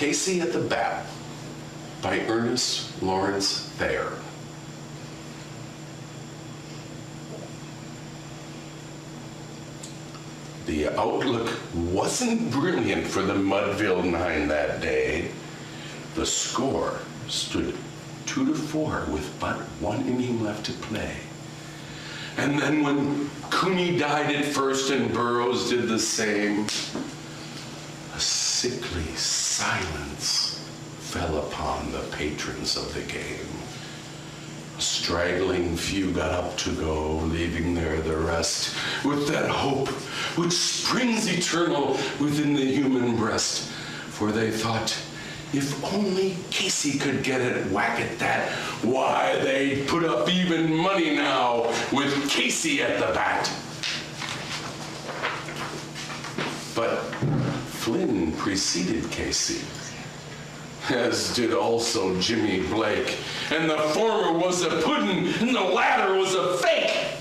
Casey at the Bat by Ernest Lawrence Thayer. The outlook wasn't brilliant for the Mudville Nine that day. The score stood 2-4 with but one inning left to play. And then when Cooney died at first and Burroughs did the same, a sickly silence fell upon the patrons of the game. A straggling few got up to go, leaving there the rest, with that hope which springs eternal within the human breast. For they thought, if only Casey could get a whack at that, why, they'd put up even money now with Casey at the bat. But Flynn preceded Casey, as did also Jimmy Blake, and the former was a puddin' and the latter was a fake.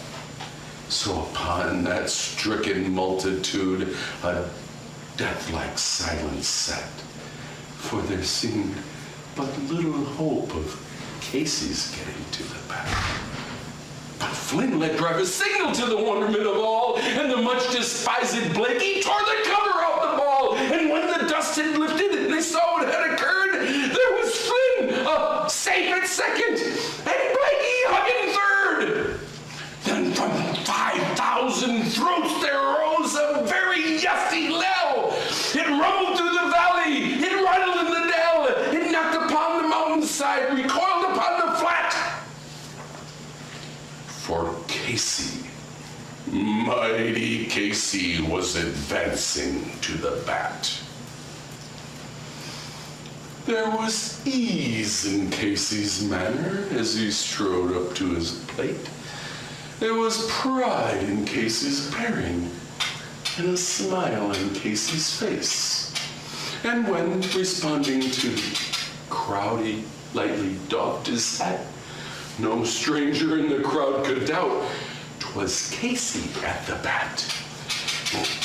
So upon that stricken multitude, a death-like silence sat, for there seemed but little hope of Casey's getting to the bat. But Flynn let drive a signal to the wonderment of all, and the much despised Blakey tore the cover off the ball, and when the dust had lifted and they saw what had occurred, there was Flynn, safe at second, and Blakey hugging third. Then from 5,000 throats there rose a very yesty yell. It rumbled through the valley, it rattled in the dell, it knocked upon the mountainside, recoiled upon the flat. For Casey, mighty Casey, was advancing to the bat. There was ease in Casey's manner as he strode up to his plate. There was pride in Casey's bearing, and a smile on Casey's face. And when, responding to the crowd, he lightly doffed his hat, no stranger in the crowd could doubt 'twas Casey at the bat.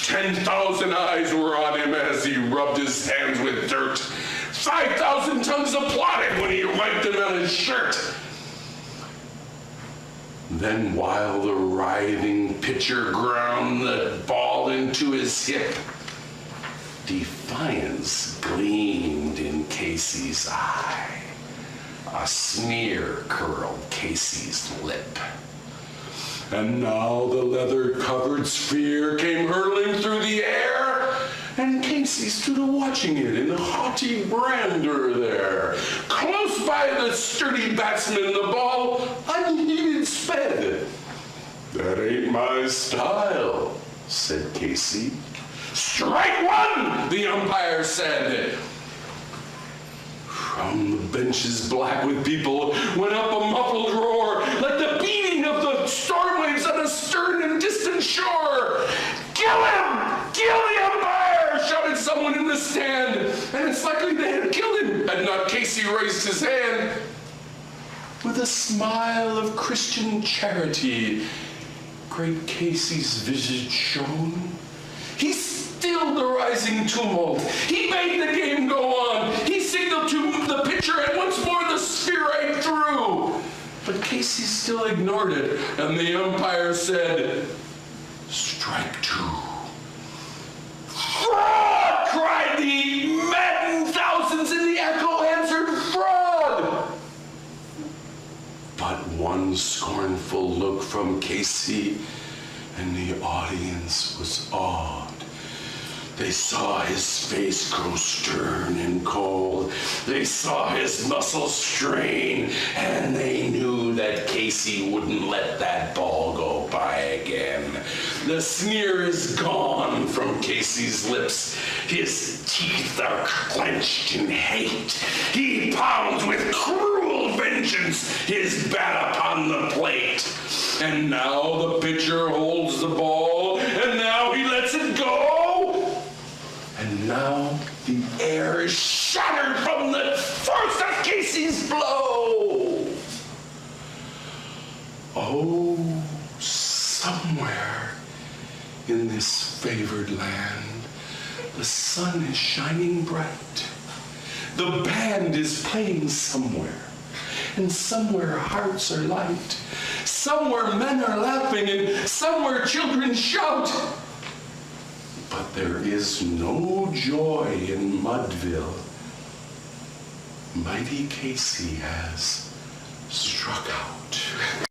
10,000 eyes were on him as he rubbed his hands with dirt. 5,000 tongues applauded when he wiped them on his shirt. Then while the writhing pitcher ground the ball into his hip, defiance gleamed in Casey's eye. A sneer curled Casey's lip. And now the leather-covered sphere came hurtling through the air, and Casey stood a-watching it in haughty grandeur there. Close by the sturdy batsman the ball unheeded sped. That ain't my style, said Casey. Strike one, the umpire said. From the benches black with people went up a muffled roar, like the beating of the storm waves on a stern and distant shore. Kill him! Kill the umpire! Shouted someone in the stand, and it's likely they had killed him had not Casey raised his hand. With a smile of Christian charity, great Casey's visage shone. He stilled the rising tumult. He bade the game go on. He signaled to the pitcher, and once more the sphere threw. But Casey still ignored it, and the umpire said, strike two. Fraud! Cried the maddened thousands, and the echo answered, fraud! But one scornful look from Casey, and the audience was awed. They saw his face grow stern and cold. They saw his muscles strain, and they knew that Casey wouldn't let that ball go by again. The sneer is gone from Casey's lips. His teeth are clenched in hate. He pounds with cruel vengeance his bat upon the plate. And now the pitcher holds the ball, and now he lets it go. And now the air is shattered from the force of Casey's blow. Oh, somewhere in this favored land, the sun is shining bright, The band is playing somewhere. And somewhere hearts are light. Somewhere men are laughing, and somewhere children shout. But there is no joy in Mudville. Mighty Casey has struck out.